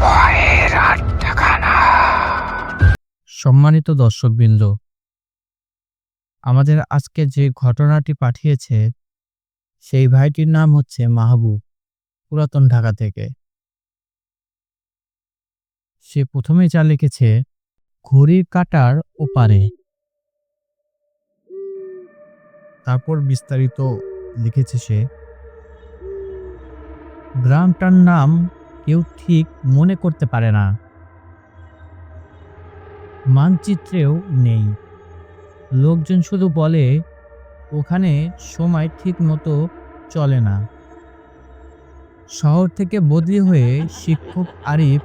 ভয়ের আড্ডাখানা। সম্মানিত দর্শকবৃন্দ, আমাদের আজকে যে ঘটনাটি পাঠিয়েছে সেই ভাইটির নাম হচ্ছে মাহবুব, পুরাতন ঢাকা থেকে। সে প্রথমেই যা লিখেছে, ঘড়ির কাঁটার ওপারে। তারপর বিস্তারিত লিখেছে সে। গ্রামটার নাম কেউ ঠিক মনে করতে পারে না, মানচিত্রেও নেই। লোকজন শুধু বলে ওখানে সময় ঠিক মতো চলে না। শহর থেকে বদলি হয়ে শিক্ষক আরিফ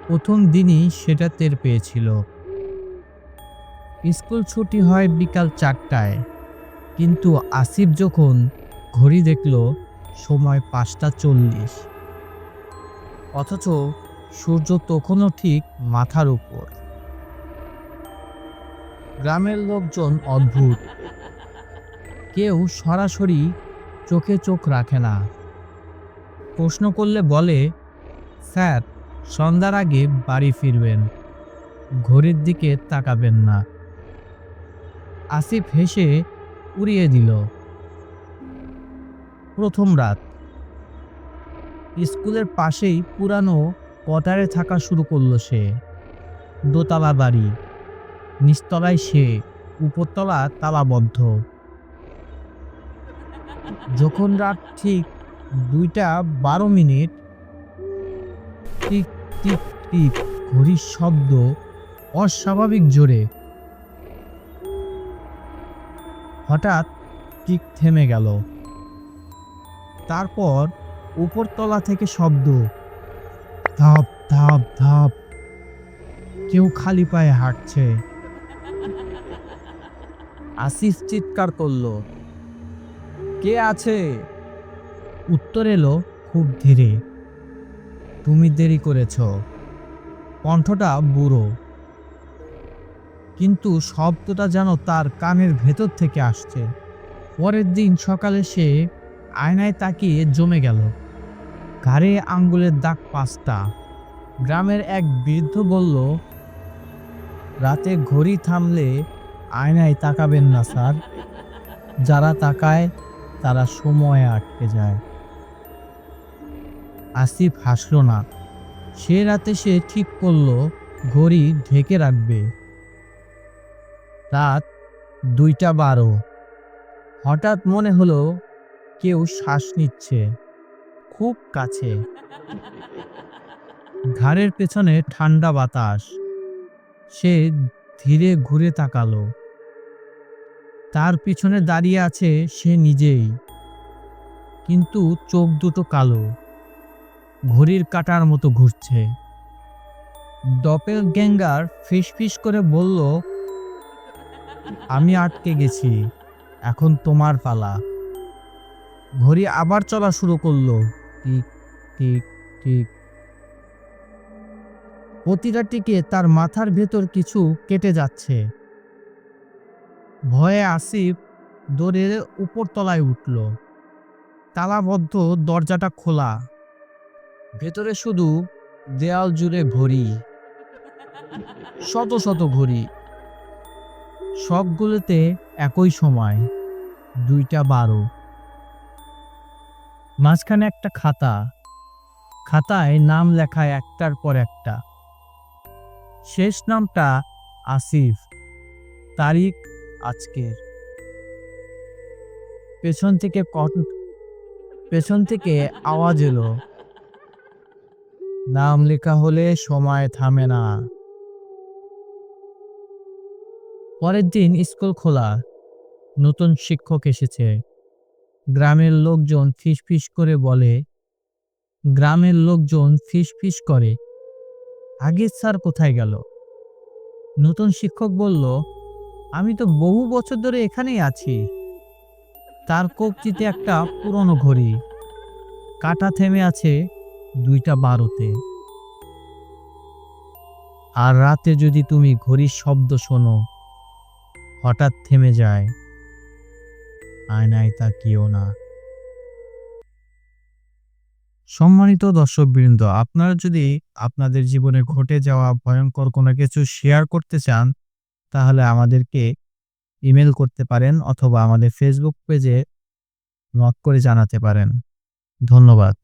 প্রথম দিনই সেটা টের পেয়েছিল। স্কুল ছুটি হয় বিকাল 4টায়, কিন্তু আসিফ যখন ঘড়ি দেখল সময় 5টা 40, অথচ সূর্য তখনও ঠিক মাথার উপর। গ্রামের লোকজন অদ্ভুত, কেউ সরাসরি চোখে চোখ রাখে না। প্রশ্ন করলে বলে, স্যার সন্ধ্যার আগে বাড়ি ফিরবেন, ঘড়ির দিকে তাকাবেন না। আসিফ হেসে উড়িয়ে দিল। প্রথম রাত, স্কুলের পাশেই পুরানো কোয়ার্টারে থাকা শুরু করলো সে। দোতলা বাড়ি, নিচতলায় সে, উপরতলা তালাবদ্ধ। যখন রাত ঠিক 2টা 12 মিনিট, টিক টিক টিক ঘড়ির শব্দ অস্বাভাবিক জোরে। হঠাৎ টিক থেমে গেল। তারপর উপরতলা থেকে শব্দ, ধাপ ধাপ ধাপ। কেউ খালি পায়ে হাঁটছে। আসিফ চিৎকার করলো, কে আছে? উত্তর এলো খুব ধীরে, তুমি দেরি করেছ। কণ্ঠটা বুড়ো, কিন্তু শব্দটা যেন তার কানের ভেতর থেকে আসছে। পরের দিন সকালে সে আয়নায় তাকিয়ে জমে গেল। ঘাড়ে আঙ্গুলের দাগ 5টা। গ্রামের এক বৃদ্ধ বলল, রাতে ঘড়ি থামলে আয়নায় তাকাবেন না স্যার, যারা তাকায় তারা সময়ে আটকে যায়। আসিফ হাসল না। সে রাতে সে ঠিক করলো ঘড়ি ঢেকে রাখবে। রাত 2টা 12। হঠাৎ মনে হলো কেউ শ্বাস নিচ্ছে খুব কাছে। ঘাড়ের পেছনে ঠান্ডা বাতাস। সে ধীরে ঘুরে তাকালো। তার পিছনে দাঁড়িয়ে আছে সে নিজেই, কিন্তু চোখ দুটো কালো, ঘড়ির কাঁটার মতো ঘুরছে। ডপেলগ্যাঙ্গার ফিসফিস করে বলল, আমি আটকে গেছি, এখন তোমার পালা। ঘড়ি আবার চলা শুরু করলো, টিক টিক টিক। প্রতিটা টিকে তার মাথার ভেতর কিছু কেটে যাচ্ছে। ভয়ে আসিফ দৌড়ে উপরতলায় উঠল। তালাবদ্ধ দরজাটা খোলা। ভেতরে শুধু দেয়াল জুড়ে ঘড়ি, শত শত ঘড়ি, সবগুলোতে একই সময়, 2টা 12। মাঝখানে একটা খাতা, খাতায় নাম লেখা একটার পর একটা। শেষ নামটা আসিফ, তারিখ আজকের। পেছন থেকে আওয়াজ এলো, নাম লেখা হলে সময় থামে না। পরের দিন স্কুল খোলা, নতুন শিক্ষক এসেছে। গ্রামের লোকজন ফিসফিস করে বলে, গ্রামের লোকজন ফিসফিস করে, আগের স্যার কোথায় গেল? নতুন শিক্ষক বলল, আমি তো বহু বছর ধরে এখানেই আছি। তার কবজিতে একটা পুরনো ঘড়ি, কাঁটা থেমে আছে 2টা 12-তে। আর রাতে যদি তুমি ঘড়ির শব্দ শোনো, হঠাৎ থেমে যায়, আয়নায় তাকিও না। সম্মানিত দর্শকবৃন্দ, আপনারা যদি আপনাদের জীবনে ঘটে যাওয়া ভয়ঙ্কর কোনো কিছু শেয়ার করতে চান, তাহলে আমাদেরকে ইমেল করতে পারেন অথবা আমাদের ফেসবুক পেজে নক করে জানাতে পারেন। ধন্যবাদ।